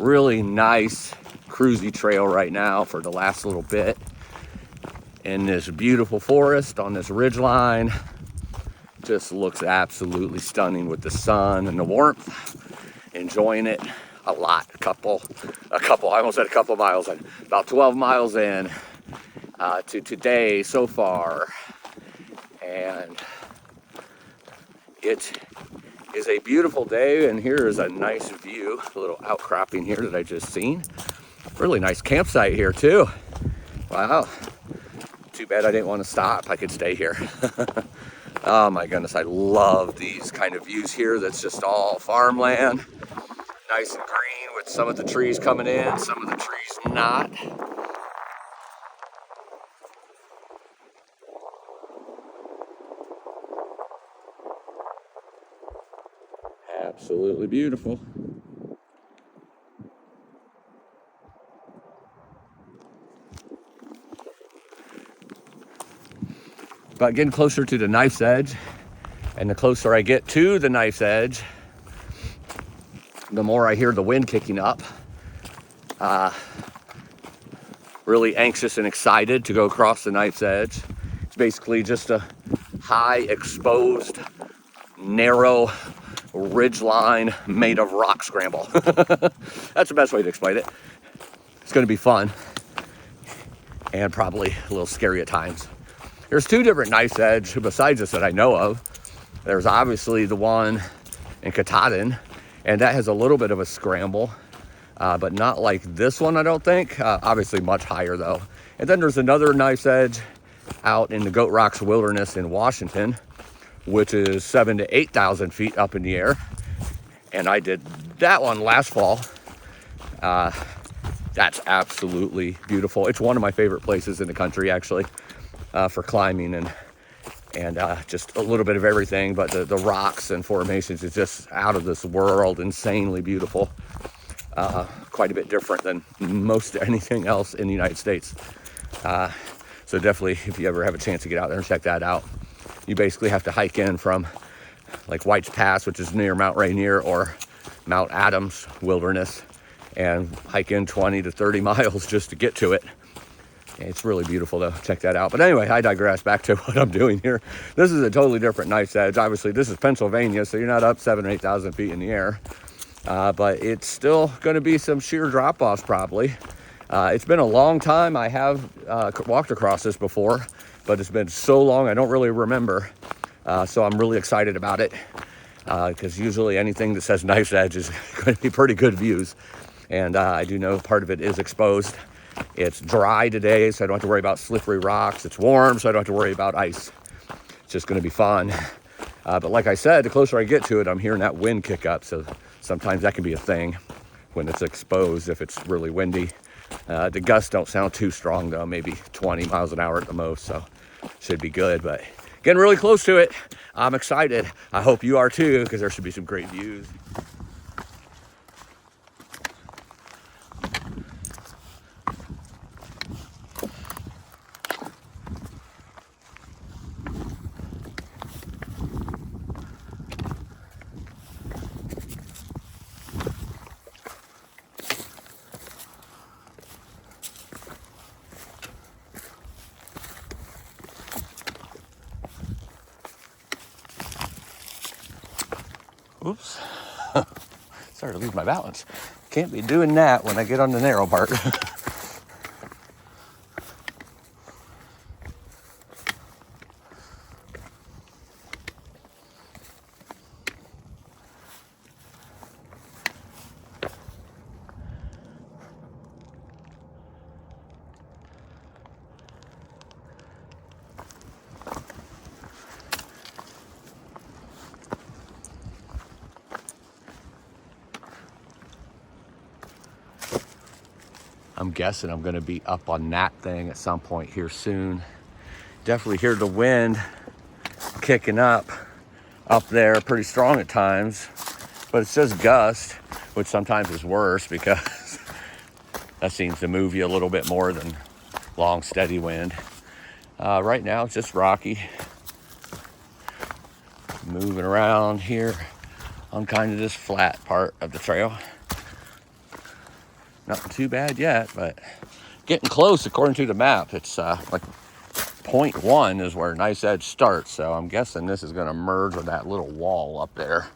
really nice cruisy trail right now for the last little bit in this beautiful forest on this ridge line. Just looks absolutely stunning with the sun and the warmth. Enjoying it a lot. I almost said a couple miles in, about 12 miles in to today so far. And it is a beautiful day, and here is a nice view, a little outcropping here that I just seen. Really nice campsite here too. Wow. Too bad I didn't want to stop. I could stay here. Oh my goodness, I love these kind of views here. That's just all farmland. Nice and green with some of the trees coming in, some of the trees not. Absolutely beautiful. But getting closer to the knife's edge, and the closer I get to the knife's edge, the more I hear the wind kicking up. Really anxious and excited to go across the knife's edge. It's basically just a high exposed, narrow ridge line made of rock scramble. That's the best way to explain it. It's going to be fun and probably a little scary at times. There's two different knife's edge besides this that I know of. There's obviously the one in Katahdin, and that has a little bit of a scramble, but not like this one, I don't think. Obviously much higher though. And then there's another knife's edge out in the Goat Rocks Wilderness in Washington, which is 7,000 to 8,000 feet up in the air. And I did that one last fall. That's absolutely beautiful. It's one of my favorite places in the country, actually, for climbing and just a little bit of everything. But the rocks and formations is just out of this world, insanely beautiful. Quite a bit different than most anything else in the United States. So definitely, if you ever have a chance to get out there and check that out, you basically have to hike in from like White's Pass, which is near Mount Rainier, or Mount Adams Wilderness, and hike in 20 to 30 miles just to get to it. It's really beautiful though. Check that out. But anyway, I digress. Back to what I'm doing here. This is a totally different knife's edge. Obviously, this is Pennsylvania, so you're not up 7,000 or 8,000 feet in the air. But it's still going to be some sheer drop-offs probably. It's been a long time. I have walked across this before, but it's been so long I don't really remember. So I'm really excited about it because usually anything that says knife's edge is going to be pretty good views. And I do know part of it is exposed. It's dry today, so I don't have to worry about slippery rocks. It's warm, so I don't have to worry about ice. It's just going to be fun. But like I said, the closer I get to it, I'm hearing that wind kick up. So sometimes that can be a thing when it's exposed, if it's really windy. The gusts don't sound too strong, though, maybe 20 miles an hour at the most. So should be good. But getting really close to it. I'm excited. I hope you are too, because there should be some great views. Oops, started to lose my balance. Can't be doing that when I get on the narrow part. I'm guessing I'm going to be up on that thing at some point here soon. Definitely hear the wind kicking up there pretty strong at times, but it's just gust, which sometimes is worse because that seems to move you a little bit more than long steady wind. Right now it's just rocky. Moving around here on kind of this flat part of the trail. Nothing too bad yet, but getting close according to the map. It's like 0.1 is where Nice Edge starts, so I'm guessing this is going to merge with that little wall up there.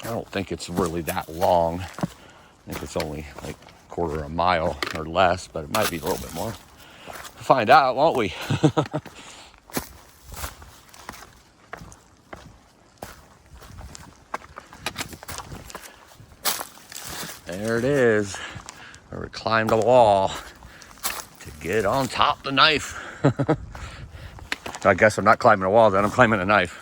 I don't think it's really that long. I think it's only like a quarter of a mile or less, but it might be a little bit more. We'll find out, won't we? There it is. Where we climbed a wall to get on top of the knife. I guess I'm not climbing a wall then, I'm climbing a knife.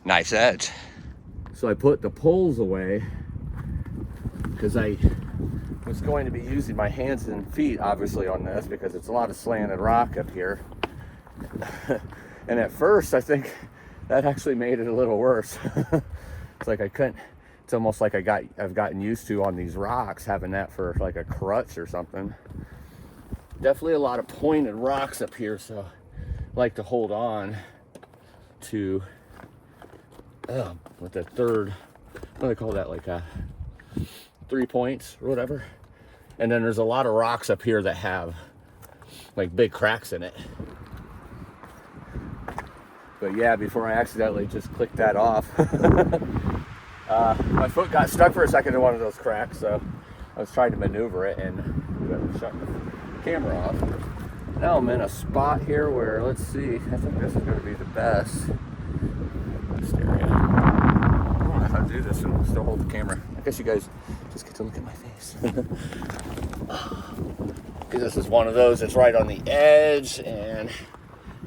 Nice edge. So I put the poles away because I was going to be using my hands and feet obviously on this because it's a lot of slanted rock up here. And at first I think that actually made it a little worse. It's like I couldn't, it's almost like I've gotten used to on these rocks having that for like a crutch or something. Definitely a lot of pointed rocks up here, so I like to hold on to with the third, what do they call that, like 3 points or whatever. And then there's a lot of rocks up here that have like big cracks in it. But yeah, before I accidentally just clicked that off, my foot got stuck for a second in one of those cracks, so I was trying to maneuver it and shut the camera off. Now I'm in a spot here where, let's see, I think this is going to be the best area. I don't know how to do this and still hold the camera. I guess you guys just get to look at my face. Because this is one of those that's right on the edge and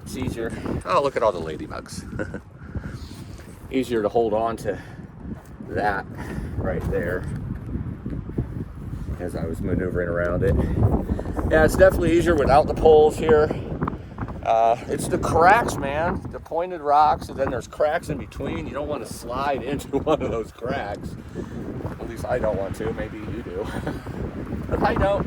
it's easier. Oh, look at all the ladybugs. Easier to hold on to that right there as I was maneuvering around it. Yeah, it's definitely easier without the poles here. It's the cracks, man. The pointed rocks, and then there's cracks in between. You don't want to slide into one of those cracks. At least I don't want to. Maybe you do. But I don't.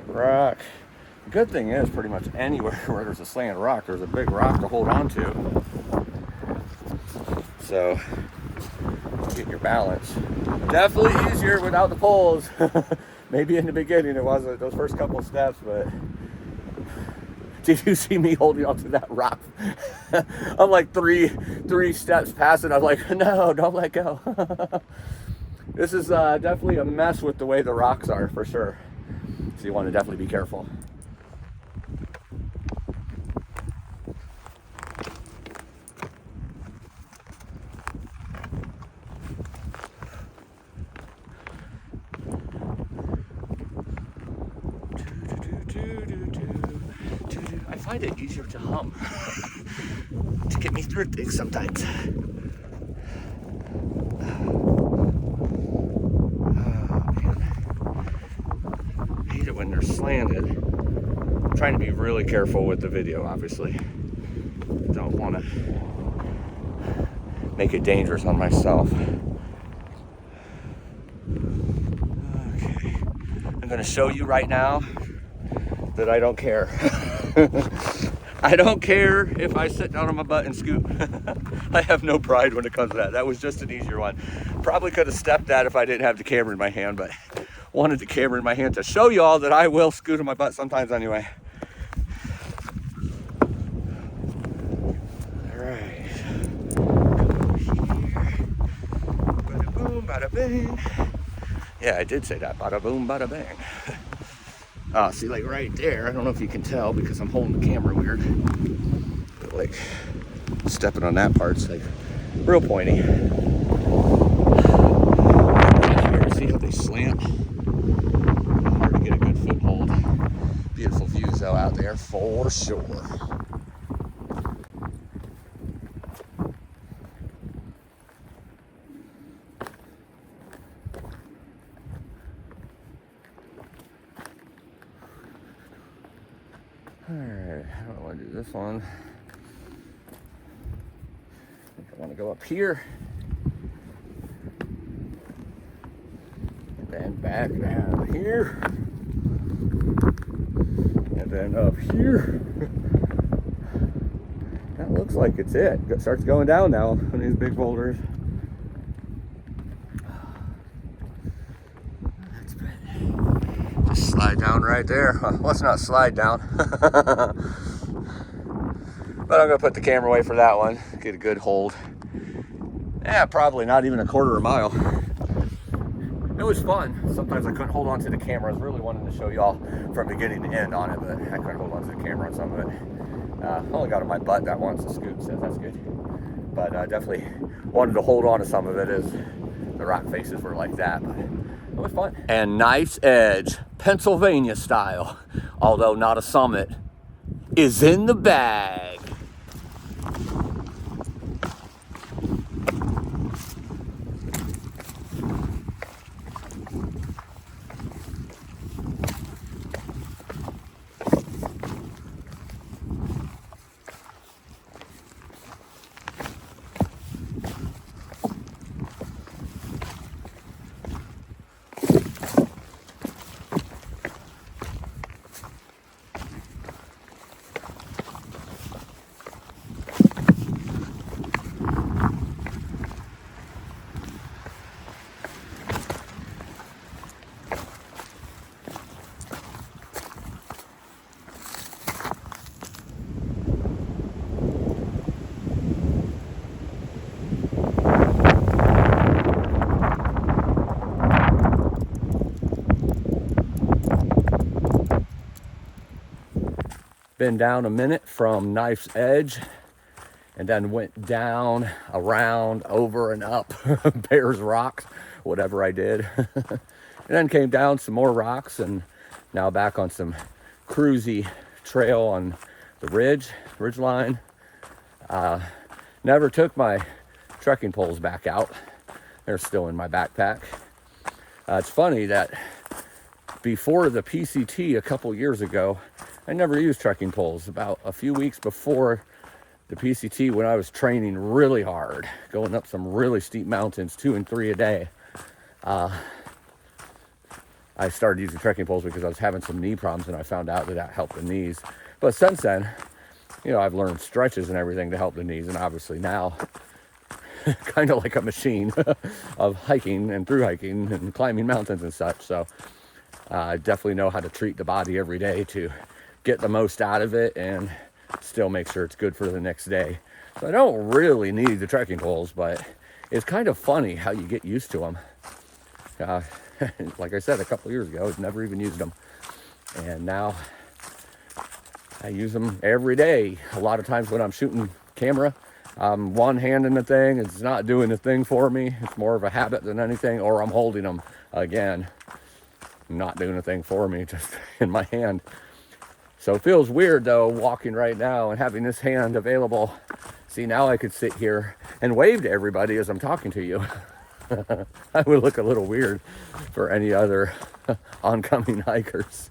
Rock. The good thing is pretty much anywhere where there's a slanted rock, there's a big rock to hold on to. So get your balance. Definitely easier without the poles. Maybe in the beginning it wasn't those first couple of steps, but did you see me holding onto that rock? I'm like three steps past it. I'm like, no, don't let go. This is definitely a mess with the way the rocks are, for sure. So you want to definitely be careful. I find it easier to hum to get me through things sometimes. When they're slanted. I'm trying to be really careful with the video, obviously. Don't want to make it dangerous on myself. Okay. I'm going to show you right now that I don't care. I don't care if I sit down on my butt and scoot. I have no pride when it comes to that. That was just an easier one. Probably could have stepped that if I didn't have the camera in my hand, but wanted the camera in my hand to show you all that I will scoot on my butt sometimes anyway. bada bing. Yeah, I did say that. Bada boom, bada bang. See, like right there, I don't know if you can tell because I'm holding the camera weird. But like stepping on that part's like real pointy. Here, see how they slant? Hard to get a good foothold. Beautiful views though out there for sure. Alright, I don't want to do this one. I think I want to go up here. And then back down here. And then up here. That looks like it's it. It starts going down now on these big boulders. That's pretty. Just slide down right there. Well, let's not slide down. But I'm going to put the camera away for that one. Get a good hold. Yeah, probably not even a quarter of a mile. It was fun. Sometimes I couldn't hold on to the camera. I was really wanting to show y'all from beginning to end on it, but I couldn't hold on to the camera on some of it. Only got on my butt that once, the scoop, so that's good. But definitely wanted to hold on to some of it as the rock faces were like that. But it was fun. And Knife's Edge, Pennsylvania style, although not a summit, is in the bag. Been down a minute from Knife's Edge and then went down, around, over and up Bears Rocks, whatever I did. And then came down some more rocks and now back on some cruisy trail on the ridge line. Never took my trekking poles back out. They're still in my backpack. It's funny that before the PCT a couple years ago, I never used trekking poles. About a few weeks before the PCT, when I was training really hard, going up some really steep mountains, 2 and 3 a day, I started using trekking poles because I was having some knee problems and I found out that helped the knees. But since then, you know, I've learned stretches and everything to help the knees, and obviously now, kind of like a machine of hiking and through hiking and climbing mountains and such. So I definitely know how to treat the body every day to get the most out of it and still make sure it's good for the next day. So I don't really need the trekking poles, but it's kind of funny how you get used to them. Like I said, a couple years ago, I've never even used them. And now I use them every day. A lot of times when I'm shooting camera, I'm one-handing the thing. It's not doing the thing for me. It's more of a habit than anything, or I'm holding them again. Not doing a thing for me, just in my hand. So it feels weird though, walking right now and having this hand available. See, now I could sit here and wave to everybody as I'm talking to you. I would look a little weird for any other oncoming hikers.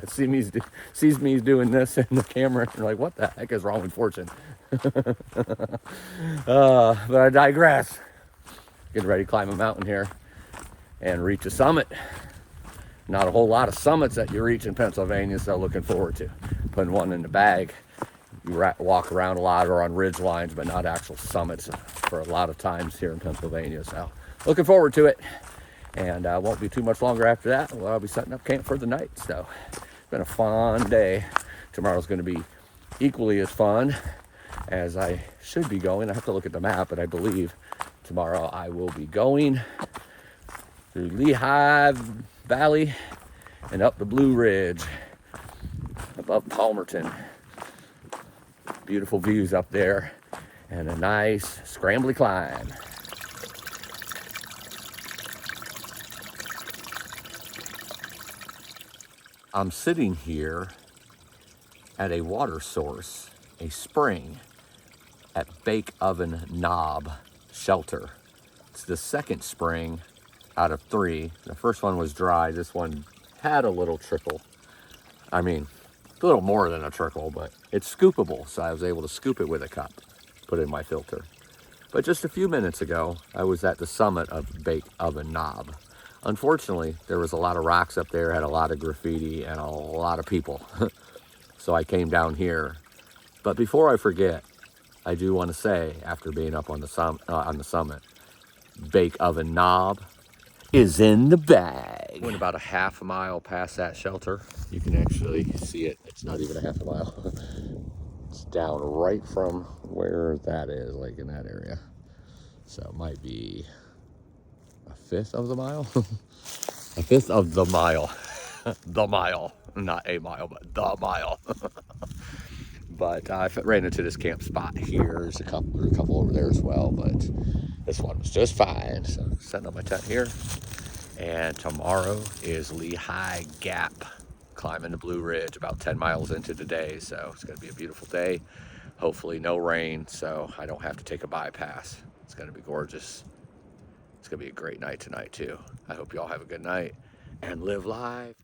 Sees me doing this in the camera and they're like, what the heck is wrong with Fortune? But I digress. Getting ready to climb a mountain here and reach a summit. Not a whole lot of summits that you reach in Pennsylvania, so looking forward to putting one in the bag. You walk around a lot or on ridge lines, but not actual summits for a lot of times here in Pennsylvania. So looking forward to it. And won't be too much longer after that. Well, I'll be setting up camp for the night. So it's been a fun day. Tomorrow's going to be equally as fun as I should be going. I have to look at the map, but I believe Tomorrow I will be going through Lehigh Valley and up the Blue Ridge, above Palmerton. Beautiful views up there and a nice scrambly climb. I'm sitting here at a water source, a spring at Bake Oven Knob Shelter. It's the second spring out of 3. The first one was dry. This one had a little trickle. I mean, a little more than a trickle, but it's scoopable, so I was able to scoop it with a cup, put it in my filter. But just a few minutes ago, I was at the summit of Bake Oven Knob. Unfortunately, there was a lot of rocks up there, had a lot of graffiti, and a lot of people. So I came down here. But before I forget, I do want to say, after being up on the summit, Bake Oven Knob is in the bag. Went about a half a mile past that shelter. You can actually see it. It's not even a half a mile. It's down right from where that is, like in that area. So it might be a fifth of the mile. A fifth of the mile. The mile. Not a mile, but the mile. But I ran into this camp spot here. There's a couple over there as well, but this one was just fine. So I'm setting up my tent here. And tomorrow is Lehigh Gap, climbing the Blue Ridge, about 10 miles into the day. So it's going to be a beautiful day. Hopefully no rain, so I don't have to take a bypass. It's going to be gorgeous. It's going to be a great night tonight too. I hope you all have a good night and live life.